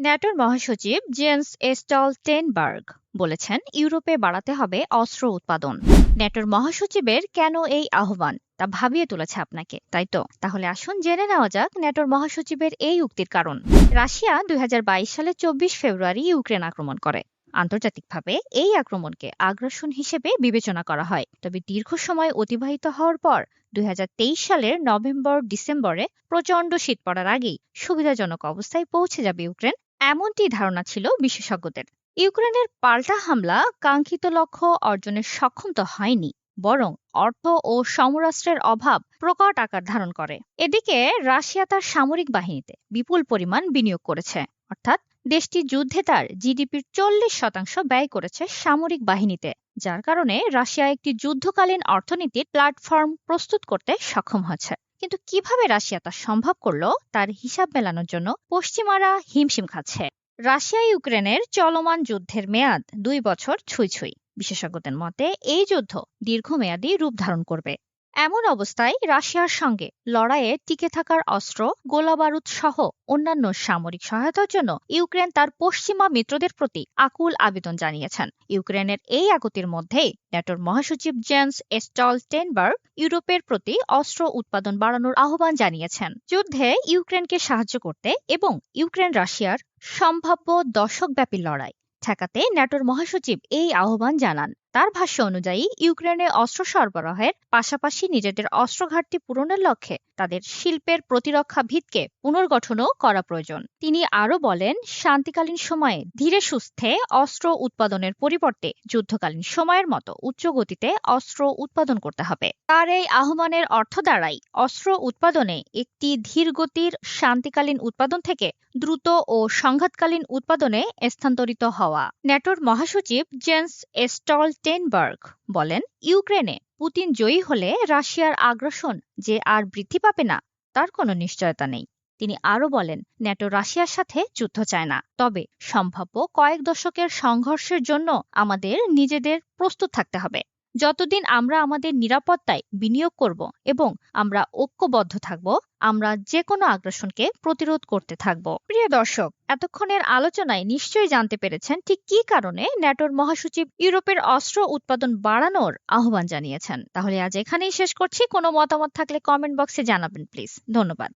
ন্যাটোর মহাসচিব gents Stoltenberg বলেছেন ইউরোপে বাড়াতে হবে অস্ত্র উৎপাদন। ন্যাটোর মহাসচিবের কেন এই আহ্বান তা ভাবিয়ে তুলেছে আপনাকে, তাই তো? তাহলে আসুন জেনে নেওয়া যাক ন্যাটোর মহাসচিবের এই উক্তির কারণ। রাশিয়া ২০২২ সালে ২৪ ফেব্রুয়ারি ইউক্রেন আক্রমণ করে। আন্তর্জাতিকভাবে এই আক্রমণকে আগ্রাসন হিসেবে বিবেচনা করা হয়, তবে দীর্ঘ সময় অতিবাহিত হওয়ার পর ২০২৩ সালের নভেম্বর ডিসেম্বরে প্রচণ্ড শীত পড়ার আগেই সুবিধাজনক অবস্থায় পৌঁছে যাবে ইউক্রেন, এমনটি ধারণা ছিল বিশেষজ্ঞদের। ইউক্রেনের পাল্টা হামলা কাঙ্ক্ষিত লক্ষ্য অর্জনে সক্ষম তো হয়নি, বরং অর্থ ও সমরাস্ত্রের অভাব প্রকট আকার ধারণ করে। এদিকে রাশিয়া তার সামরিক বাহিনীতে বিপুল পরিমাণ বিনিয়োগ করেছে, অর্থাৎ দেশটি যুদ্ধে তার জিডিপির ৪০% ব্যয় করেছে সামরিক বাহিনীতে, যার কারণে রাশিয়া একটি যুদ্ধকালীন অর্থনীতির প্ল্যাটফর্ম প্রস্তুত করতে সক্ষম হয়েছে। কিন্তু কিভাবে রাশিয়া তা সম্ভব করল তার হিসাব মেলানোর জন্য পশ্চিমারা হিমশিম খাচ্ছে। রাশিয়া ইউক্রেনের চলমান যুদ্ধের মেয়াদ ২ বছর ছুঁই ছুঁই। বিশেষজ্ঞদের মতে এই যুদ্ধ দীর্ঘমেয়াদী রূপ ধারণ করবে। এমন অবস্থায় রাশিয়ার সঙ্গে লড়াইয়ে টিকে থাকার অস্ত্র, গোলাবারুদ সহ অন্যান্য সামরিক সহায়তার জন্য ইউক্রেন তার পশ্চিমা মিত্রদের প্রতি আকুল আবেদন জানিয়েছেন। ইউক্রেনের এই আকুতির মধ্যেই ন্যাটোর মহাসচিব জেন্স স্টলটেনবার্গ ইউরোপের প্রতি অস্ত্র উৎপাদন বাড়ানোর আহ্বান জানিয়েছেন, যুদ্ধে ইউক্রেনকে সাহায্য করতে এবং ইউক্রেন রাশিয়ার সম্ভাব্য দশকব্যাপী লড়াই ঠেকাতে ন্যাটোর মহাসচিব এই আহ্বান জানান। তার ভাষ্য অনুযায়ী ইউক্রেনে অস্ত্র সরবরাহের পাশাপাশি নিজেদের অস্ত্র ঘাটতি পূরণের লক্ষ্যে তাদের শিল্পের প্রতিরক্ষা ভিতকে পুনর্গঠনও করা প্রয়োজন। তিনি আরও বলেন, শান্তিকালীন সময়ে ধীরে সুস্থে অস্ত্র উৎপাদনের পরিবর্তে যুদ্ধকালীন সময়ের মতো উচ্চ গতিতে অস্ত্র উৎপাদন করতে হবে। তার এই আহ্বানের অর্থ দাঁড়ায় অস্ত্র উৎপাদনে একটি ধীরগতির শান্তিকালীন উৎপাদন থেকে দ্রুত ও সংঘাতকালীন উৎপাদনে স্থানান্তরিত হওয়া। ন্যাটোর মহাসচিব জেন্স স্টলটেনবার্গ বলেন, ইউক্রেনে পুতিন জয়ী হলে রাশিয়ার আগ্রাসন যে আর বৃদ্ধি পাবে না তার কোনো নিশ্চয়তা নেই। তিনি আরও বলেন, ন্যাটো রাশিয়ার সাথে যুদ্ধ চায় না, তবে সম্ভাব্য কয়েক দশকের সংঘর্ষের জন্য আমাদের নিজেদের প্রস্তুত থাকতে হবে। যতদিন আমরা আমাদের নিরাপত্তায় বিনিয়োগ করব এবং আমরা ঐক্যবদ্ধ থাকব, আমরা যে কোনো আগ্রাসনকে প্রতিরোধ করতে থাকব। প্রিয় দর্শক, এতক্ষণের আলোচনায় নিশ্চয়ই জানতে পেরেছেন ঠিক কী কারণে ন্যাটোর মহাসচিব ইউরোপের অস্ত্র উৎপাদন বাড়ানোর আহ্বান জানিয়েছেন। তাহলে আজ এখানেই শেষ করছি। কোনো মতামত থাকলে কমেন্ট বক্সে জানাবেন প্লিজ। ধন্যবাদ।